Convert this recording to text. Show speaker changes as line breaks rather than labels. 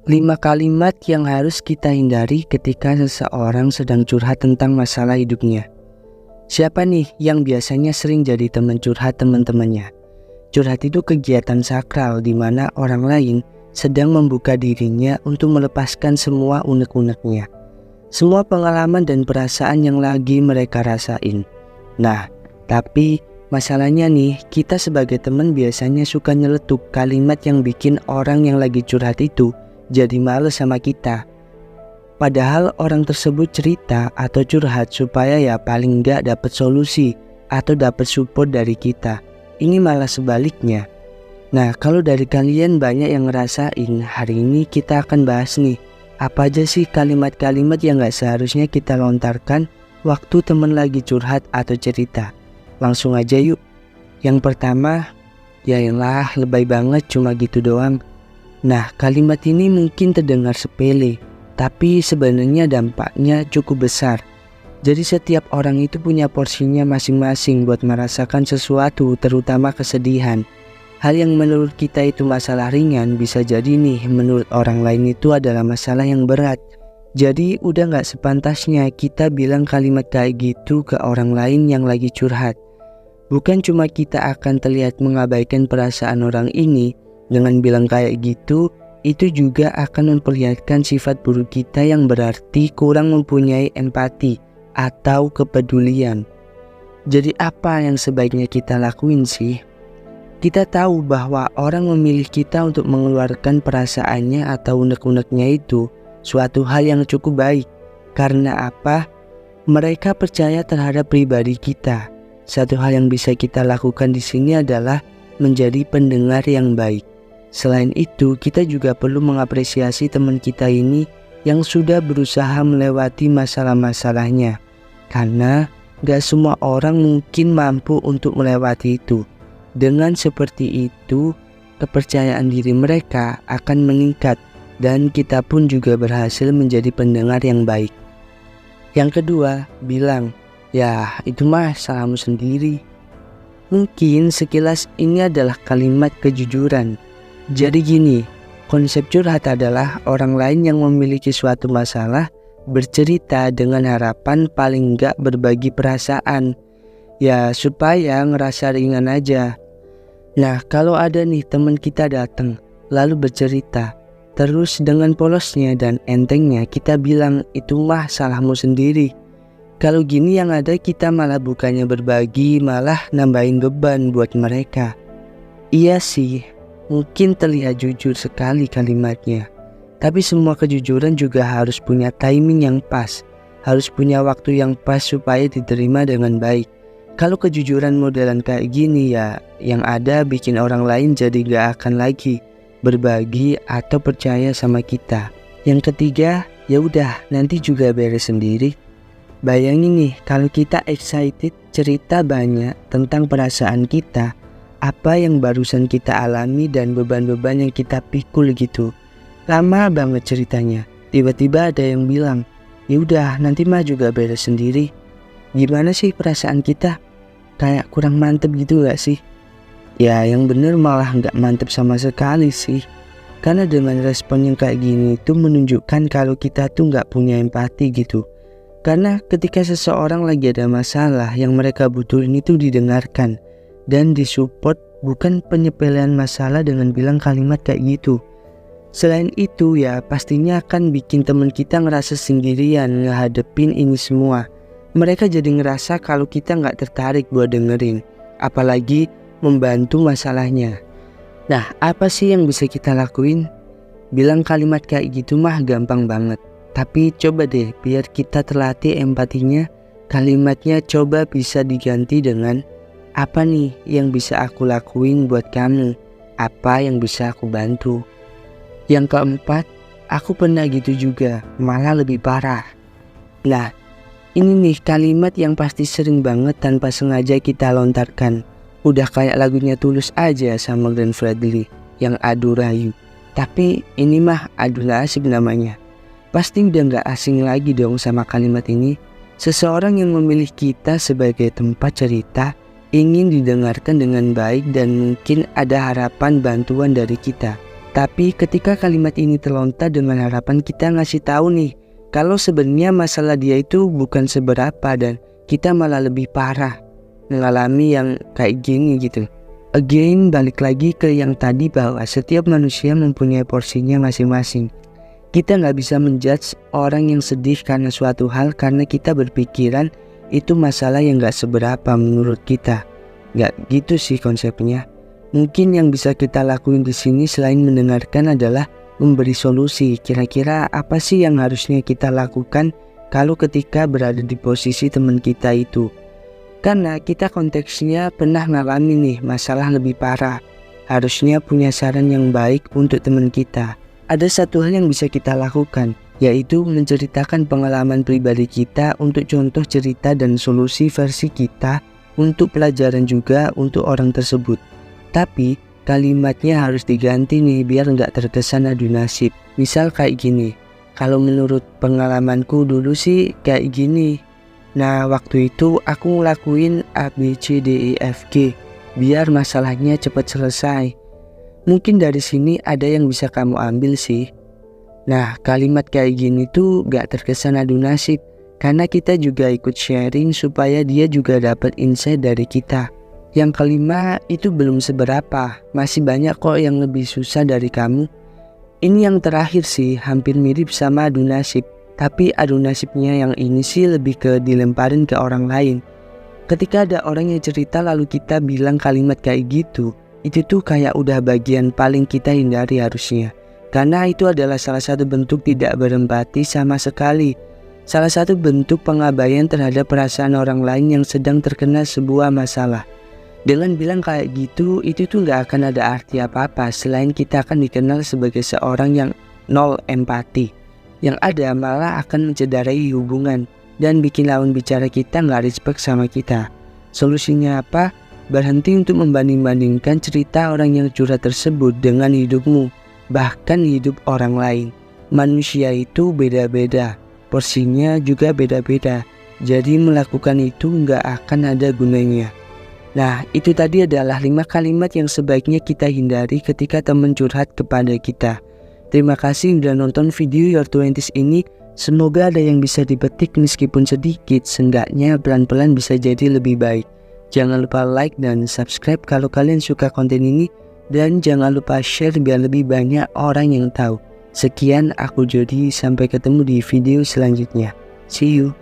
5 kalimat yang harus kita hindari ketika seseorang sedang curhat tentang masalah hidupnya. Siapa nih yang biasanya sering jadi teman curhat teman-temannya? Curhat itu kegiatan sakral di mana orang lain sedang membuka dirinya untuk melepaskan semua unek-uneknya, semua pengalaman dan perasaan yang lagi mereka rasain. Nah, tapi masalahnya nih, kita sebagai teman biasanya suka nyeletuk kalimat yang bikin orang yang lagi curhat itu jadi males sama kita. Padahal orang tersebut cerita atau curhat supaya ya paling enggak dapat solusi atau dapat support dari kita. Ini malah sebaliknya. Nah, kalau dari kalian banyak yang ngerasain, hari ini kita akan bahas nih, apa aja sih kalimat-kalimat yang gak seharusnya kita lontarkan waktu temen lagi curhat atau cerita. Langsung aja yuk. Yang pertama, yaelah lebay banget cuma gitu doang. Nah, kalimat ini mungkin terdengar sepele, tapi sebenarnya dampaknya cukup besar. Jadi setiap orang itu punya porsinya masing-masing buat merasakan sesuatu, terutama kesedihan. Hal yang menurut kita itu masalah ringan, bisa jadi nih menurut orang lain itu adalah masalah yang berat. Jadi udah gak sepantasnya kita bilang kalimat kayak gitu ke orang lain yang lagi curhat. Bukan cuma kita akan terlihat mengabaikan perasaan orang ini, dengan bilang kayak gitu, itu juga akan memperlihatkan sifat buruk kita yang berarti kurang mempunyai empati atau kepedulian. Jadi apa yang sebaiknya kita lakuin sih? Kita tahu bahwa orang memilih kita untuk mengeluarkan perasaannya atau unek-uneknya itu suatu hal yang cukup baik. Karena apa? Mereka percaya terhadap pribadi kita. Satu hal yang bisa kita lakukan di sini adalah menjadi pendengar yang baik. Selain itu, kita juga perlu mengapresiasi teman kita ini yang sudah berusaha melewati masalah-masalahnya. Karena gak semua orang mungkin mampu untuk melewati itu. Dengan seperti itu, kepercayaan diri mereka akan meningkat dan kita pun juga berhasil menjadi pendengar yang baik. Yang kedua, bilang, ya itu mah salahmu sendiri. Mungkin sekilas ini adalah kalimat kejujuran. Jadi gini, konsep curhat adalah orang lain yang memiliki suatu masalah bercerita dengan harapan paling enggak berbagi perasaan. Ya supaya ngerasa ringan aja. Nah, kalau ada nih teman kita datang lalu bercerita, terus dengan polosnya dan entengnya kita bilang itu mah salahmu sendiri. Kalau gini yang ada kita malah bukannya berbagi, malah nambahin beban buat mereka. Iya sih, mungkin terlihat jujur sekali kalimatnya. Tapi semua kejujuran juga harus punya timing yang pas. Harus punya waktu yang pas supaya diterima dengan baik. Kalau kejujuran modelan kayak gini ya, yang ada bikin orang lain jadi gak akan lagi berbagi atau percaya sama kita. Yang ketiga, ya udah nanti juga beres sendiri. Bayangin nih kalau kita excited cerita banyak tentang perasaan kita, apa yang barusan kita alami dan beban-beban yang kita pikul gitu. Lama banget ceritanya. Tiba-tiba ada yang bilang, ya udah nanti mah juga beres sendiri. Gimana sih perasaan kita? Kayak kurang mantep gitu gak sih? Ya yang bener malah gak mantep sama sekali sih. Karena dengan respon yang kayak gini itu menunjukkan kalau kita tuh gak punya empati gitu. Karena ketika seseorang lagi ada masalah, yang mereka butuhin itu didengarkan dan disupport, bukan penyepelean masalah dengan bilang kalimat kayak gitu. Selain itu ya pastinya akan bikin teman kita ngerasa sendirian ngehadepin ini semua. Mereka jadi ngerasa kalau kita nggak tertarik buat dengerin, apalagi membantu masalahnya. Nah, apa sih yang bisa kita lakuin? Bilang kalimat kayak gitu mah gampang banget. Tapi coba deh biar kita terlatih empatinya, kalimatnya coba bisa diganti dengan apa nih yang bisa aku lakuin buat kamu? Apa yang bisa aku bantu? Yang keempat, aku pernah gitu juga, malah lebih parah. Nah, ini nih kalimat yang pasti sering banget tanpa sengaja kita lontarkan. Udah kayak lagunya Tulus aja sama Glenn Fredly yang Adu Rayu. Tapi ini mah Adu Nasib namanya. Pasti udah gak asing lagi dong sama kalimat ini. Seseorang yang memilih kita sebagai tempat cerita ingin didengarkan dengan baik dan mungkin ada harapan bantuan dari kita. Tapi ketika kalimat ini terlontar dengan harapan kita ngasih tahu nih, kalau sebenarnya masalah dia itu bukan seberapa dan kita malah lebih parah mengalami yang kayak gini gitu. Again, balik lagi ke yang tadi bahwa setiap manusia mempunyai porsinya masing-masing. Kita nggak bisa menjudge orang yang sedih karena suatu hal karena kita berpikiran itu masalah yang nggak seberapa menurut kita. Nggak gitu sih konsepnya. Mungkin yang bisa kita lakuin di sini selain mendengarkan adalah memberi solusi. Kira-kira apa sih yang harusnya kita lakukan kalau ketika berada di posisi teman kita itu? Karena kita konteksnya pernah ngalamin nih masalah lebih parah. Harusnya punya saran yang baik untuk teman kita. Ada satu hal yang bisa kita lakukan, yaitu menceritakan pengalaman pribadi kita untuk contoh cerita dan solusi versi kita untuk pelajaran juga untuk orang tersebut. Tapi kalimatnya harus diganti nih biar nggak terkesan adu nasib. Misal kayak gini, kalau menurut pengalamanku dulu sih kayak gini. Nah waktu itu aku ngelakuin A, B, C, D, E, F, G biar masalahnya cepat selesai. Mungkin dari sini ada yang bisa kamu ambil sih. Nah kalimat kayak gini tuh gak terkesan adu nasib, karena kita juga ikut sharing supaya dia juga dapat insight dari kita. Yang kelima itu belum seberapa, masih banyak kok yang lebih susah dari kamu. Ini yang terakhir sih hampir mirip sama adu nasib. Tapi adu nasibnya yang ini sih lebih ke dilemparin ke orang lain. Ketika ada orang yang cerita lalu kita bilang kalimat kayak gitu, itu tuh kayak udah bagian paling kita hindari harusnya. Karena itu adalah salah satu bentuk tidak berempati sama sekali. Salah satu bentuk pengabaian terhadap perasaan orang lain yang sedang terkena sebuah masalah. Dengan bilang kayak gitu, itu tuh gak akan ada arti apa-apa selain kita akan dikenal sebagai seorang yang nol empati. Yang ada malah akan mencederai hubungan dan bikin lawan bicara kita nggak respect sama kita. Solusinya apa? Berhenti untuk membanding-bandingkan cerita orang yang curhat tersebut dengan hidupmu, bahkan hidup orang lain. Manusia itu beda-beda, porsinya juga beda-beda. Jadi melakukan itu nggak akan ada gunanya. Nah, itu tadi adalah 5 kalimat yang sebaiknya kita hindari ketika teman curhat kepada kita. Terima kasih sudah nonton video Your 20s ini. Semoga ada yang bisa dipetik meskipun sedikit. Seenggaknya pelan-pelan bisa jadi lebih baik. Jangan lupa like dan subscribe kalau kalian suka konten ini. Dan jangan lupa share biar lebih banyak orang yang tahu. Sekian aku Jody, sampai ketemu di video selanjutnya. See you.